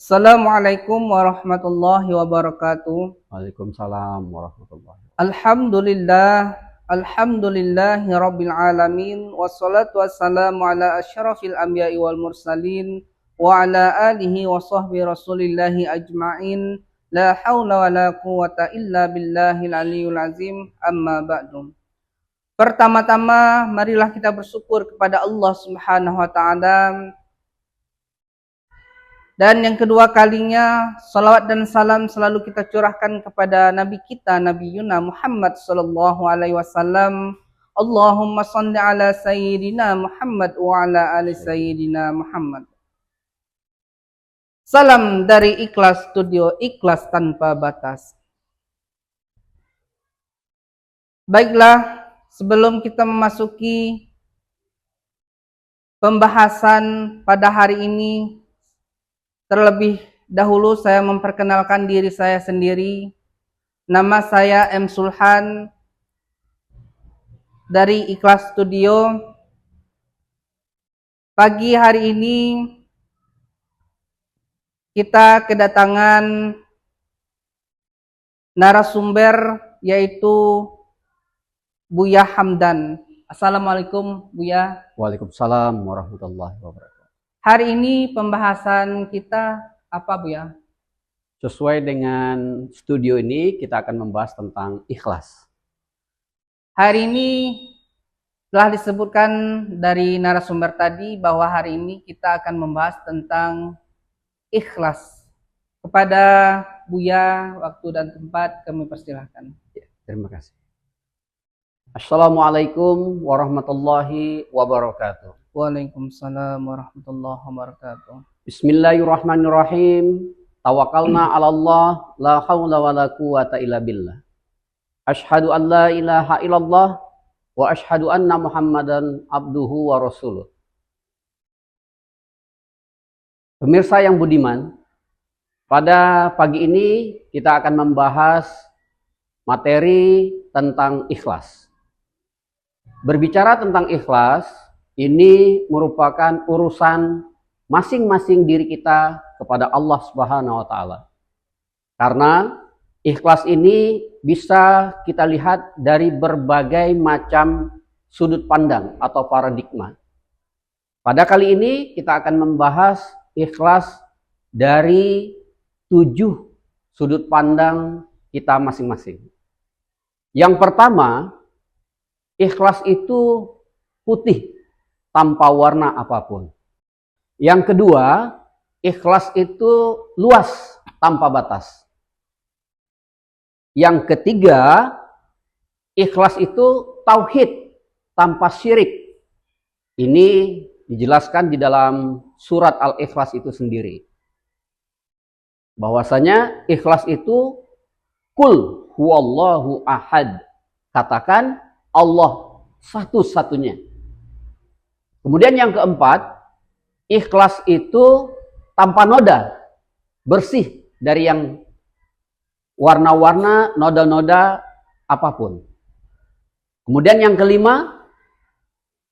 Assalamualaikum warahmatullahi wabarakatuh. Waalaikumsalam warahmatullahi wabarakatuh. Alhamdulillahi rabbil alamin. Wassalatu wassalamu ala asyrafil anbiya'i wal mursalin wa ala alihi wa sahbihi rasulillahi ajma'in. La hawla wa la quwata illa billahil aliyul azim. Amma ba'du. Pertama-tama marilah kita bersyukur kepada Allah Subhanahu wa taala. Dan yang kedua kalinya, salawat dan salam selalu kita curahkan kepada Nabi kita, Nabi Yuna Muhammad sallallahu alaihi wasallam. Allahumma shalli ala sayyidina Muhammad wa ala ali sayyidina Muhammad. Salam dari Ikhlas Studio, ikhlas tanpa batas. Baiklah, sebelum kita memasuki pembahasan pada hari ini, terlebih dahulu saya memperkenalkan diri saya sendiri. Nama saya M. Sulhan dari Ikhlas Studio. Pagi hari ini kita kedatangan narasumber yaitu Buya Hamdan. Assalamualaikum Buya. Waalaikumsalam warahmatullahi wabarakatuh. Hari ini pembahasan kita apa Buya? Sesuai dengan studio ini, kita akan membahas tentang ikhlas. Hari ini telah disebutkan dari narasumber tadi bahwa hari ini kita akan membahas tentang ikhlas. Kepada Buya, waktu dan tempat kami persilahkan. Ya, terima kasih. Assalamualaikum warahmatullahi wabarakatuh. Waalaikumsalam warahmatullahi wabarakatuh. Bismillahirrahmanirrahim. Tawakkalna 'ala Allah, la haula wala quwata illa billah. Asyhadu an la ilaha illallah wa asyhadu anna Muhammadan abduhu wa rasuluh. Pemirsa yang budiman, pada pagi ini kita akan membahas materi tentang ikhlas. Berbicara tentang ikhlas, ini merupakan urusan masing-masing diri kita kepada Allah Subhanahu wa taala. Karena ikhlas ini bisa kita lihat dari berbagai macam sudut pandang atau paradigma. Pada kali ini kita akan membahas ikhlas dari 7 sudut pandang kita masing-masing. Yang pertama, ikhlas itu putih tanpa warna apapun. Yang kedua, ikhlas itu luas tanpa batas. Yang ketiga, ikhlas itu tauhid tanpa syirik. Ini dijelaskan di dalam surat Al-Ikhlas itu sendiri. Bahwasanya ikhlas itu kul huwallahu ahad. Katakan Allah satu-satunya. Kemudian yang keempat, ikhlas itu tanpa noda, bersih dari yang warna-warna, noda-noda apapun. Kemudian yang kelima,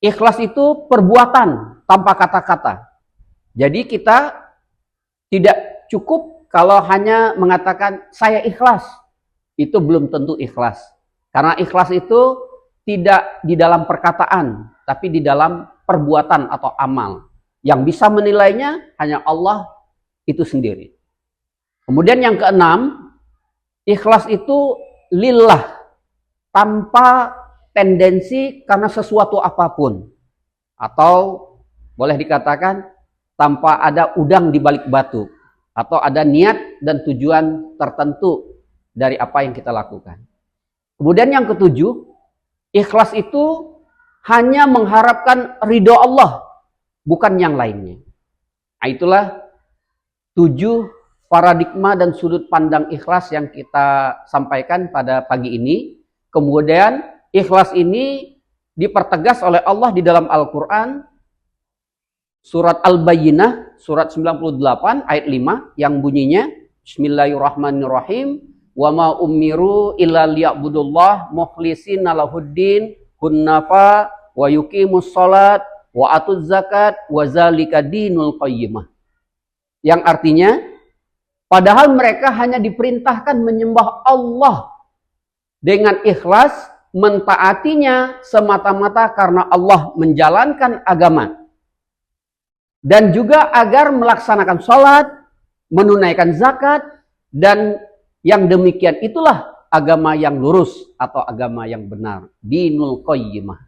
ikhlas itu perbuatan tanpa kata-kata. Jadi kita tidak cukup kalau hanya mengatakan saya ikhlas. Itu belum tentu ikhlas. Karena ikhlas itu tidak di dalam perkataan, tapi di dalam perbuatan atau amal. Yang bisa menilainya hanya Allah itu sendiri. Kemudian yang keenam, ikhlas itu lillah, tanpa tendensi karena sesuatu apapun. Atau boleh dikatakan tanpa ada udang di balik batu. Atau ada niat dan tujuan tertentu dari apa yang kita lakukan. Kemudian yang ketujuh, ikhlas itu hanya mengharapkan ridho Allah, bukan yang lainnya. Nah, itulah 7 paradigma dan sudut pandang ikhlas yang kita sampaikan pada pagi ini. Kemudian ikhlas ini dipertegas oleh Allah di dalam Al-Quran, surat Al-Bayyinah, surat 98 ayat 5, yang bunyinya Bismillahirrahmanirrahim, wa ma umiru illa liya'budullah mukhlishina lahuddin hunnafa wa yuqimus shalat wa atuz zakat wa zalika dinul qayyimah. Yang artinya Padahal mereka hanya diperintahkan menyembah Allah dengan ikhlas, mentaatinya semata-mata karena Allah menjalankan agama. Dan juga agar melaksanakan sholat, menunaikan zakat, dan yang demikian itulah agama yang lurus atau agama yang benar. Dinul qayyimah.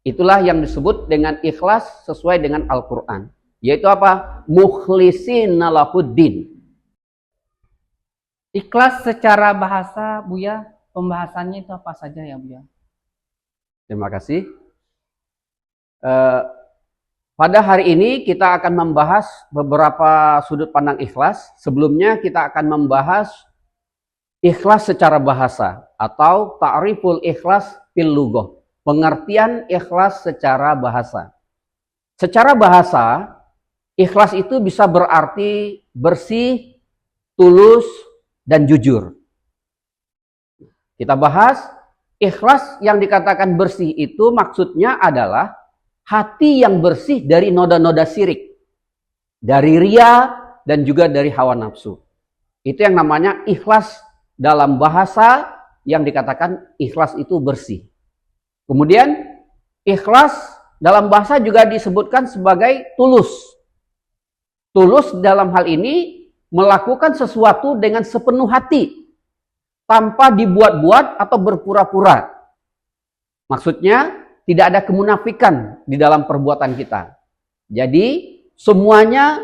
Itulah yang disebut dengan ikhlas sesuai dengan Al-Quran. Yaitu apa? Mukhlishina lahuddin. Ikhlas secara bahasa, Buya, pembahasannya itu apa saja ya, Buya? Terima kasih. Pada hari ini kita akan membahas beberapa sudut pandang ikhlas. Sebelumnya kita akan membahas ikhlas secara bahasa atau ta'riful ikhlas fil lughah. Pengertian ikhlas secara bahasa. Secara bahasa, ikhlas itu bisa berarti bersih, tulus, dan jujur. Kita bahas ikhlas yang dikatakan bersih itu maksudnya adalah hati yang bersih dari noda-noda syirik, dari ria dan juga dari hawa nafsu. Itu yang namanya ikhlas dalam bahasa yang dikatakan ikhlas itu bersih. Kemudian ikhlas dalam bahasa juga disebutkan sebagai tulus. Tulus dalam hal ini melakukan sesuatu dengan sepenuh hati, tanpa dibuat-buat atau berpura-pura. Maksudnya tidak ada kemunafikan di dalam perbuatan kita. Jadi semuanya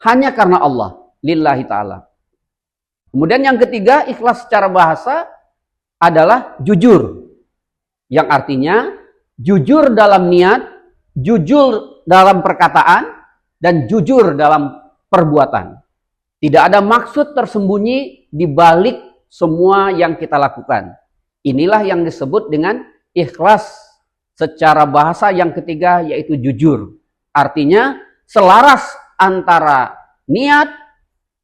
hanya karena Allah, lillahi ta'ala. Kemudian yang ketiga, ikhlas secara bahasa adalah jujur. Yang artinya jujur dalam niat, jujur dalam perkataan, dan jujur dalam perbuatan. Tidak ada maksud tersembunyi di balik semua yang kita lakukan. Inilah yang disebut dengan ikhlas secara bahasa yang ketiga, yaitu jujur. Artinya selaras antara niat,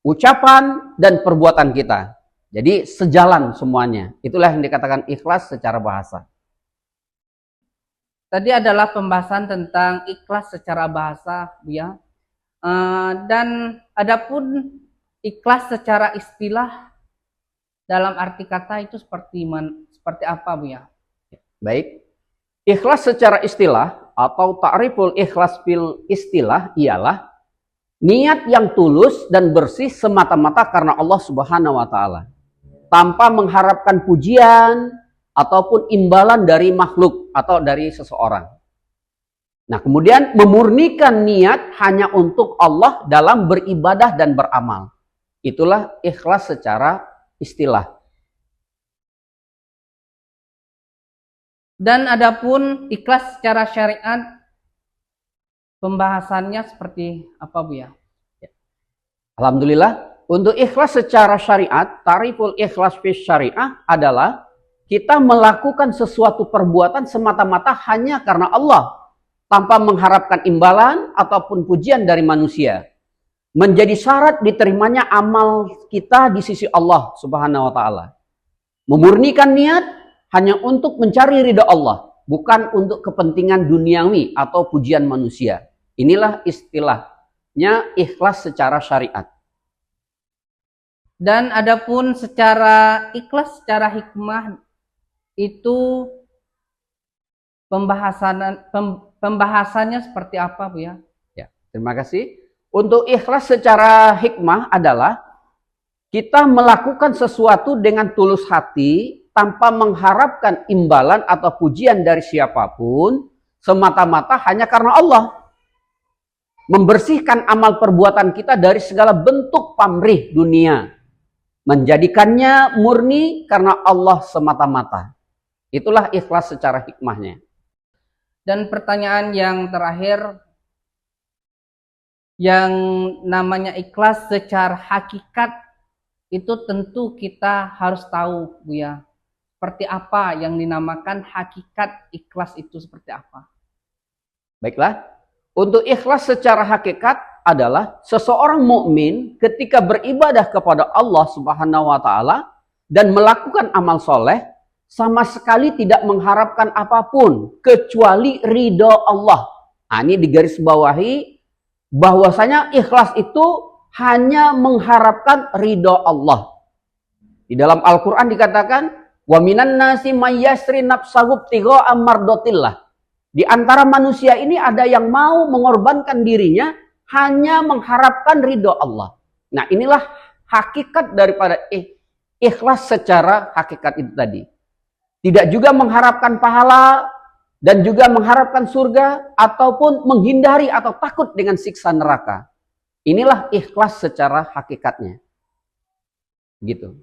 ucapan, dan perbuatan kita. Jadi sejalan semuanya. Itulah yang dikatakan ikhlas secara bahasa. Tadi adalah pembahasan tentang ikhlas secara bahasa, Buya. Dan adapun ikhlas secara istilah dalam arti kata itu seperti apa, Buya? Baik. Ikhlas secara istilah atau ta'riful ikhlas fil istilah ialah niat yang tulus dan bersih semata-mata karena Allah Subhanahu wa taala, tanpa mengharapkan pujian ataupun imbalan dari makhluk atau dari seseorang. Nah, kemudian memurnikan niat hanya untuk Allah dalam beribadah dan beramal. Itulah ikhlas secara istilah. Dan adapun ikhlas secara syariat, pembahasannya seperti apa, Buya? Alhamdulillah, untuk ikhlas secara syariat, ta'riful ikhlas fi syariah adalah kita melakukan sesuatu perbuatan semata-mata hanya karena Allah, tanpa mengharapkan imbalan ataupun pujian dari manusia. Menjadi syarat diterimanya amal kita di sisi Allah Subhanahu wa taala. Memurnikan niat hanya untuk mencari ridha Allah, bukan untuk kepentingan duniawi atau pujian manusia. Inilah istilahnya ikhlas secara syariat. Dan adapun secara ikhlas secara hikmah itu pembahasannya seperti apa, Bu ya? Ya, terima kasih. Untuk ikhlas secara hikmah adalah kita melakukan sesuatu dengan tulus hati tanpa mengharapkan imbalan atau pujian dari siapapun, semata-mata hanya karena Allah. Membersihkan amal perbuatan kita dari segala bentuk pamrih dunia. Menjadikannya murni karena Allah semata-mata. Itulah ikhlas secara hikmahnya. Dan pertanyaan yang terakhir, yang namanya ikhlas secara hakikat, itu tentu kita harus tahu, Bu ya. Seperti apa yang dinamakan hakikat ikhlas itu seperti apa? Baiklah, untuk ikhlas secara hakikat adalah seseorang mukmin ketika beribadah kepada Allah Subhanahu wa taala dan melakukan amal soleh sama sekali tidak mengharapkan apapun kecuali ridho Allah. Nah, ini digarisbawahi bahwasanya ikhlas itu hanya mengharapkan ridho Allah. Di dalam Al-Quran dikatakan, wa minan nasi mayyasri nafsahu ibtigha'a mardatillah. Di antara manusia ini ada yang mau mengorbankan dirinya hanya mengharapkan ridho Allah. Nah, inilah hakikat daripada ikhlas secara hakikat itu tadi. Tidak juga mengharapkan pahala dan juga mengharapkan surga ataupun menghindari atau takut dengan siksa neraka. Inilah ikhlas secara hakikatnya. Gitu.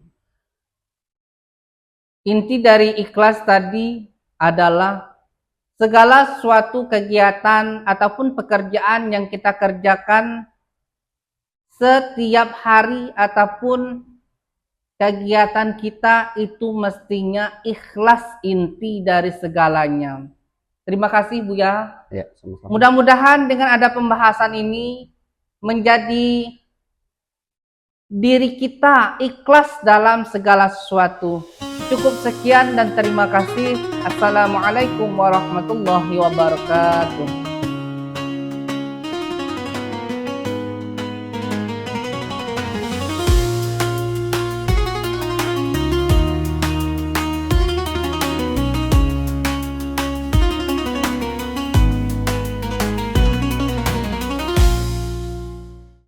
Inti dari ikhlas tadi adalah segala suatu kegiatan ataupun pekerjaan yang kita kerjakan setiap hari ataupun kegiatan kita itu mestinya ikhlas inti dari segalanya. Terima kasih Buya. Ya, sama-sama. Mudah-mudahan dengan ada pembahasan ini menjadi diri kita ikhlas dalam segala sesuatu. Cukup sekian dan terima kasih. Assalamualaikum warahmatullahi wabarakatuh.